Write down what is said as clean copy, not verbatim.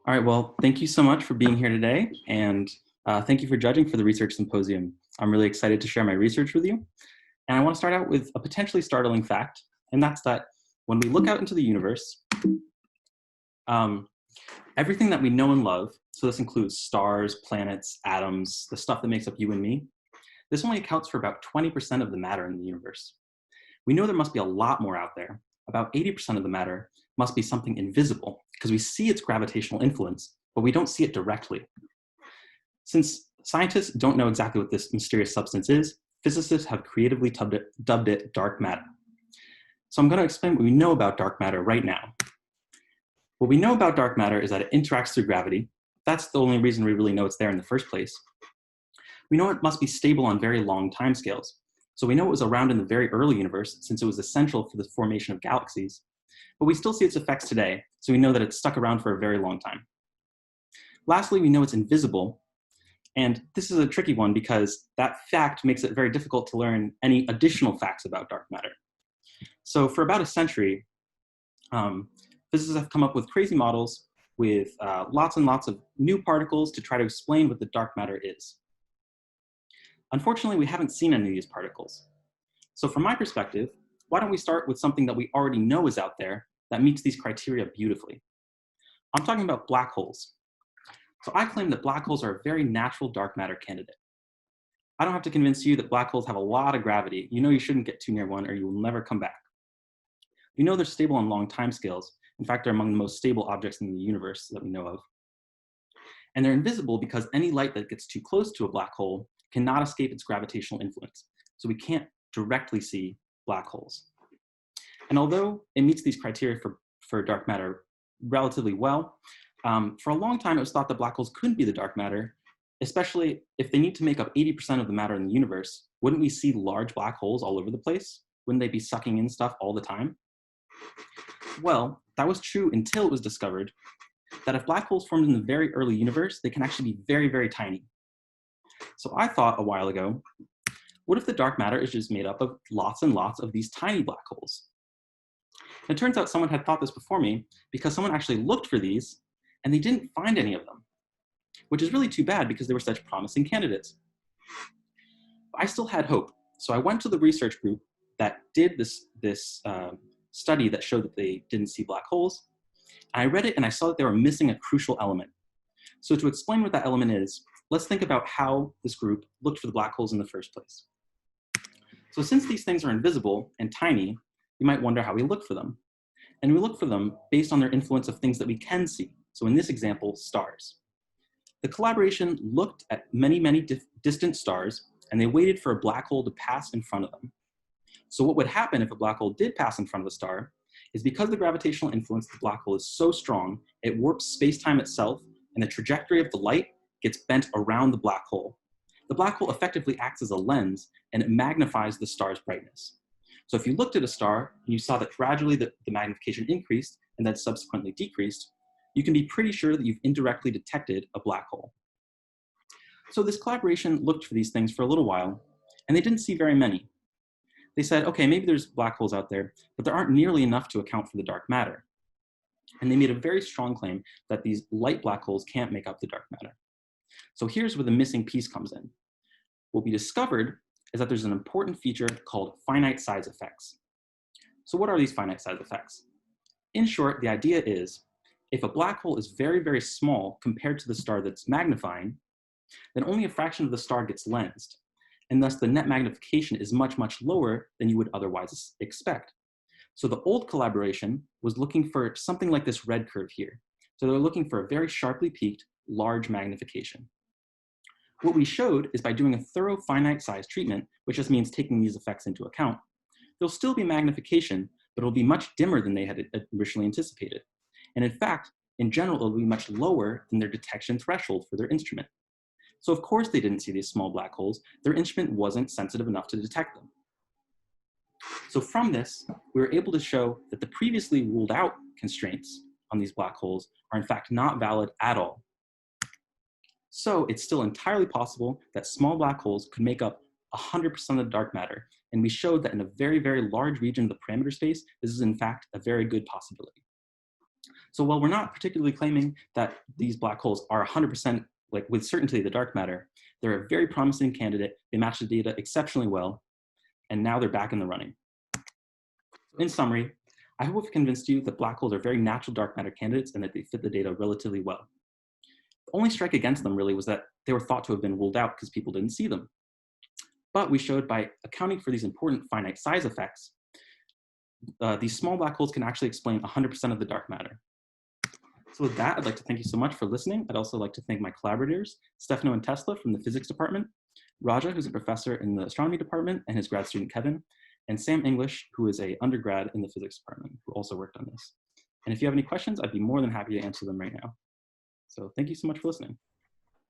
All right, well, thank you so much for being here today, and thank you for judging for the Research Symposium. I'm really excited to share my research with you, and I want to start out with a potentially startling fact, and that's that when we look out into the universe, everything that we know and love, so this includes stars, planets, atoms, the stuff that makes up you and me, this only accounts for about 20% of the matter in the universe. We know there must be a lot more out there. About 80% of the matter must be something invisible because we see its gravitational influence, but we don't see it directly. Since scientists don't know exactly what this mysterious substance is, physicists have creatively dubbed it dark matter. So I'm going to explain what we know about dark matter right now. What we know about dark matter is that it interacts through gravity. That's the only reason we really know it's there in the first place. We know it must be stable on very long timescales. So we know it was around in the very early universe since it was essential for the formation of galaxies. But we still see its effects today, so we know that it's stuck around for a very long time. Lastly, we know it's invisible. And this is a tricky one because that fact makes it very difficult to learn any additional facts about dark matter. So for about a century, physicists have come up with crazy models with lots and lots of new particles to try to explain what the dark matter is. Unfortunately, we haven't seen any of these particles. So from my perspective, why don't we start with something that we already know is out there that meets these criteria beautifully? I'm talking about black holes. So I claim that black holes are a very natural dark matter candidate. I don't have to convince you that black holes have a lot of gravity. You know you shouldn't get too near one or you will never come back. We know they're stable on long timescales. In fact, they're among the most stable objects in the universe that we know of. And they're invisible because any light that gets too close to a black hole cannot escape its gravitational influence. So we can't directly see black holes. And although it meets these criteria for dark matter relatively well, for a long time it was thought that black holes couldn't be the dark matter, especially if they need to make up 80% of the matter in the universe. Wouldn't we see large black holes all over the place? Wouldn't they be sucking in stuff all the time? Well, that was true until it was discovered that if black holes formed in the very early universe, they can actually be very, very tiny. So I thought a while ago, what if the dark matter is just made up of lots and lots of these tiny black holes? And it turns out someone had thought this before me because someone actually looked for these and they didn't find any of them, which is really too bad because they were such promising candidates. But I still had hope. So I went to the research group that did this study that showed that they didn't see black holes. And I read it and I saw that they were missing a crucial element. So to explain what that element is, let's think about how this group looked for the black holes in the first place. So since these things are invisible and tiny, you might wonder how we look for them. And we look for them based on their influence of things that we can see. So in this example, stars. The collaboration looked at many, many distant stars, and they waited for a black hole to pass in front of them. So what would happen if a black hole did pass in front of a star is because the gravitational influence of the black hole is so strong, it warps space-time itself, and the trajectory of the light gets bent around the black hole. The black hole effectively acts as a lens, and it magnifies the star's brightness. So if you looked at a star and you saw that gradually the magnification increased and then subsequently decreased, you can be pretty sure that you've indirectly detected a black hole. So this collaboration looked for these things for a little while, and they didn't see very many. They said, okay, maybe there's black holes out there, but there aren't nearly enough to account for the dark matter. And they made a very strong claim that these light black holes can't make up the dark matter. So here's where the missing piece comes in. What we discovered is that there's an important feature called finite size effects. So what are these finite size effects? In short, the idea is if a black hole is very, very small compared to the star that's magnifying, then only a fraction of the star gets lensed. And thus the net magnification is much, much lower than you would otherwise expect. So the old collaboration was looking for something like this red curve here. So they're looking for a very sharply peaked, large magnification. What we showed is by doing a thorough finite size treatment, which just means taking these effects into account, there'll still be magnification, but it'll be much dimmer than they had originally anticipated. And in fact, in general, it'll be much lower than their detection threshold for their instrument. So of course they didn't see these small black holes. Their instrument wasn't sensitive enough to detect them. So from this, we were able to show that the previously ruled out constraints on these black holes are in fact not valid at all. So it's still entirely possible that small black holes could make up 100% of the dark matter. And we showed that in a very, very large region of the parameter space, this is in fact a very good possibility. So while we're not particularly claiming that these black holes are 100% like with certainty the dark matter, they're a very promising candidate. They match the data exceptionally well, and now they're back in the running. In summary, I hope I've convinced you that black holes are very natural dark matter candidates and that they fit the data relatively well. The only strike against them really was that they were thought to have been ruled out because people didn't see them. But we showed by accounting for these important finite size effects, these small black holes can actually explain 100% of the dark matter. So with that, I'd like to thank you so much for listening. I'd also like to thank my collaborators, Stefano and Tesla from the physics department, Raja, who's a professor in the astronomy department, and his grad student, Kevin, and Sam English, who is an undergrad in the physics department, who also worked on this. And if you have any questions, I'd be more than happy to answer them right now. So thank you so much for listening.